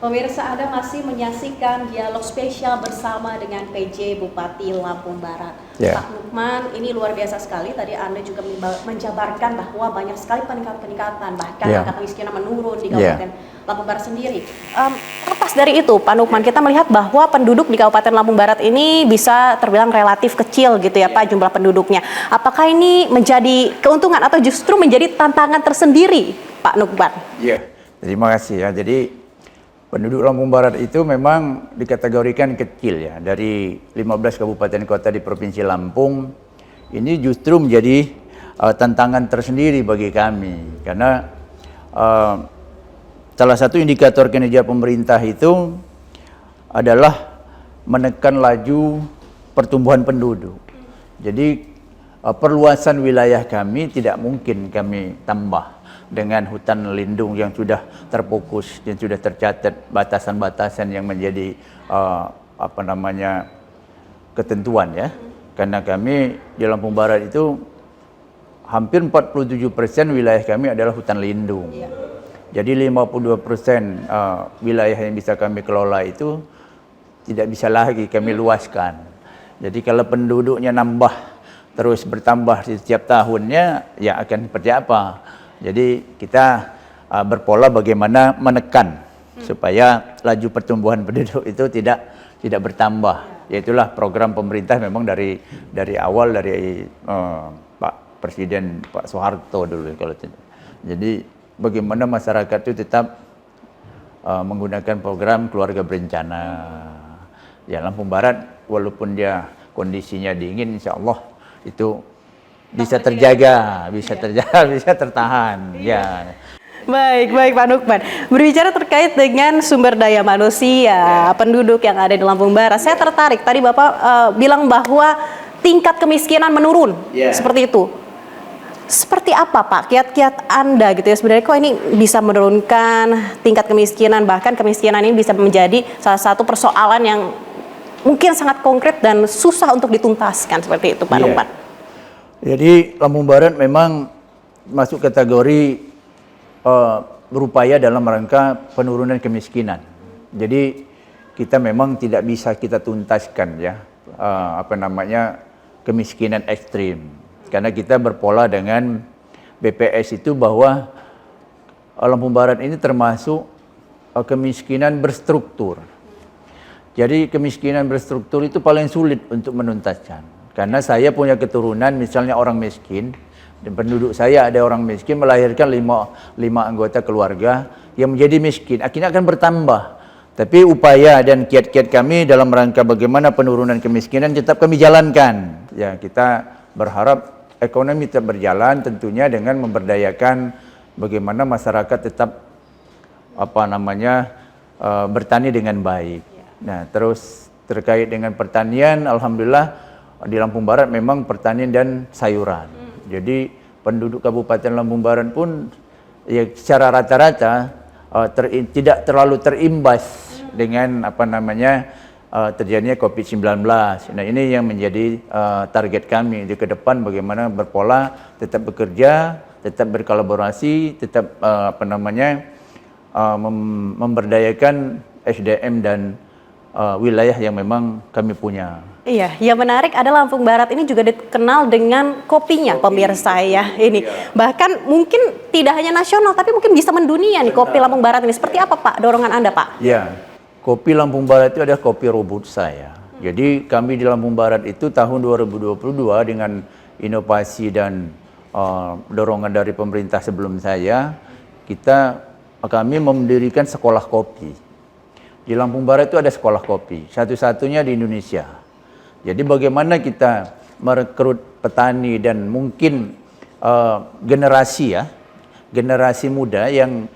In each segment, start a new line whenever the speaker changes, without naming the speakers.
Pemirsa, Anda masih menyaksikan dialog spesial bersama dengan PJ Bupati Lampung Barat.
Yeah.
Pak Lukman, ini luar biasa sekali. Tadi Anda juga menjabarkan bahwa banyak sekali peningkatan, bahkan angka kemiskinan menurun di Kabupaten Lampung Barat sendiri. Lepas dari itu, Pak Lukman, kita melihat bahwa penduduk di Kabupaten Lampung Barat ini bisa terbilang relatif kecil gitu ya Pak, jumlah penduduknya. Apakah ini menjadi keuntungan atau justru menjadi tantangan tersendiri, Pak Lukman?
Iya, terima kasih ya. Jadi penduduk Lampung Barat itu memang dikategorikan kecil ya. Dari 15 kabupaten kota di Provinsi Lampung, ini justru menjadi tantangan tersendiri bagi kami. Karena salah satu indikator kinerja pemerintah itu adalah menekan laju pertumbuhan penduduk. Jadi perluasan wilayah kami tidak mungkin kami tambah dengan hutan lindung yang sudah terfokus, yang sudah tercatat batasan-batasan yang menjadi ketentuan ya. Karena kami di Lampung Barat itu hampir 47% wilayah kami adalah hutan lindung. Jadi 52% wilayah yang bisa kami kelola itu tidak bisa lagi kami luaskan. Jadi kalau penduduknya nambah terus bertambah di setiap tahunnya, ya akan seperti apa? Jadi kita berpola bagaimana menekan supaya laju pertumbuhan penduduk itu tidak bertambah. Yaitulah program pemerintah memang dari awal dari Pak Presiden Pak Soeharto dulu kalau tidak. Jadi bagaimana masyarakat itu tetap menggunakan program keluarga berencana. Ya, Lampung Barat walaupun dia kondisinya dingin, insya Allah itu bisa terjaga, bisa tertahan. Ya.
Baik Pak Lukman. Berbicara terkait dengan sumber daya manusia, penduduk yang ada di Lampung Barat, saya tertarik. Tadi Bapak bilang bahwa tingkat kemiskinan menurun, seperti itu. Seperti apa Pak kiat-kiat Anda gitu ya sebenarnya kok ini bisa menurunkan tingkat kemiskinan, bahkan kemiskinan ini bisa menjadi salah satu persoalan yang mungkin sangat konkret dan susah untuk dituntaskan seperti itu Pak Lukman.
Jadi Lampung Barat memang masuk kategori berupaya dalam rangka penurunan kemiskinan. Jadi kita memang tidak bisa kita tuntaskan ya kemiskinan ekstrim. Karena kita berpola dengan BPS itu bahwa Lampung Barat ini termasuk kemiskinan berstruktur. Jadi kemiskinan berstruktur itu paling sulit untuk menuntaskan. Karena saya punya keturunan misalnya orang miskin, dan penduduk saya ada orang miskin melahirkan lima anggota keluarga yang menjadi miskin, akhirnya akan bertambah. Tapi upaya dan kiat-kiat kami dalam rangka bagaimana penurunan kemiskinan tetap kami jalankan. Ya, kita berharap ekonomi tetap berjalan tentunya dengan memberdayakan bagaimana masyarakat tetap bertani dengan baik. Nah, terus terkait dengan pertanian, alhamdulillah di Lampung Barat memang pertanian dan sayuran. Jadi penduduk Kabupaten Lampung Barat pun ya secara rata-rata tidak terlalu terimbas dengan terjadinya COVID-19. Nah, ini yang menjadi target kami di ke depan bagaimana berpola tetap bekerja, tetap berkolaborasi, tetap memberdayakan SDM dan wilayah yang memang kami punya.
Iya, yang menarik adalah Lampung Barat ini juga dikenal dengan kopinya, pemirsa ya ini. Bahkan mungkin tidak hanya nasional, tapi mungkin bisa mendunia nih kopi Lampung Barat ini. Seperti apa Pak dorongan Anda Pak?
Ya, kopi Lampung Barat itu adalah kopi robusta ya. Jadi kami di Lampung Barat itu tahun 2022 dengan inovasi dan dorongan dari pemerintah sebelum saya, kami mendirikan sekolah kopi. Di Lampung Barat itu ada sekolah kopi, satu-satunya di Indonesia. Jadi bagaimana kita merekrut petani dan mungkin generasi muda yang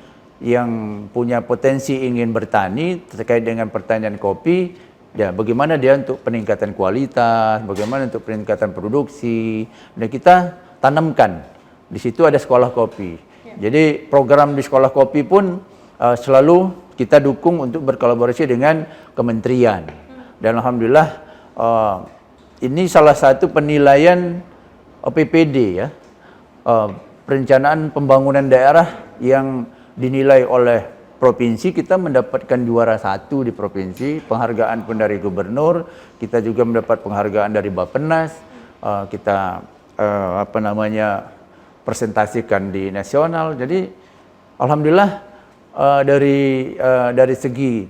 punya potensi ingin bertani terkait dengan pertanian kopi, ya bagaimana dia untuk peningkatan kualitas, bagaimana untuk peningkatan produksi, dan kita tanamkan. Di situ ada sekolah kopi. Jadi program di sekolah kopi pun selalu kita dukung untuk berkolaborasi dengan kementerian. Dan alhamdulillah ini salah satu penilaian PPD ya, perencanaan pembangunan daerah yang dinilai oleh provinsi kita mendapatkan juara 1 di provinsi, penghargaan pun dari gubernur, kita juga mendapat penghargaan dari Bappenas, kita presentasikan di nasional. Jadi alhamdulillah dari segi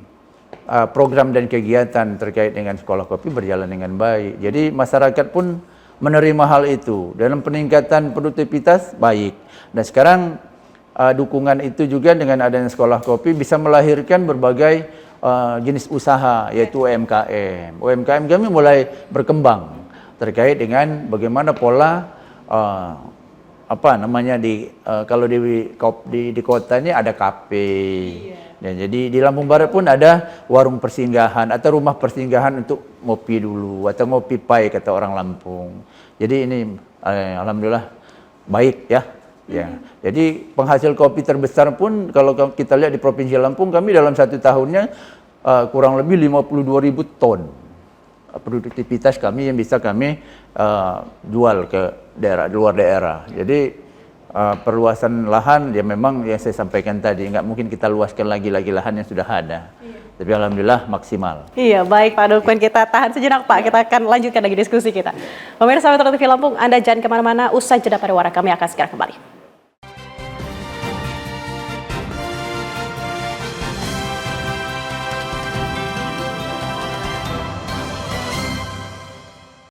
program dan kegiatan terkait dengan sekolah kopi berjalan dengan baik. Jadi masyarakat pun menerima hal itu. Dalam peningkatan produktivitas baik. Dan sekarang dukungan itu juga dengan adanya sekolah kopi bisa melahirkan berbagai jenis usaha, yaitu UMKM. UMKM kami mulai berkembang terkait dengan bagaimana pola kalau di kota ini ada kafe. Ya, jadi di Lampung Barat pun ada warung persinggahan atau rumah persinggahan untuk ngopi dulu atau ngopi pai kata orang Lampung. Jadi ini alhamdulillah baik ya. Ya. Jadi penghasil kopi terbesar pun kalau kita lihat di Provinsi Lampung, kami dalam 1 tahunnya kurang lebih 52.000 ton produktivitas kami yang bisa kami jual ke luar daerah. Jadi perluasan lahan ya memang yang saya sampaikan tadi, nggak mungkin kita luaskan lagi lahan yang sudah ada. Tapi alhamdulillah maksimal.
Iya, baik Pak Dukun, kita tahan sejenak Pak, kita akan lanjutkan lagi diskusi kita. Pemirsa Metro TV Lampung, Anda jangan kemana-mana, usai jeda pariwara kami akan segera kembali.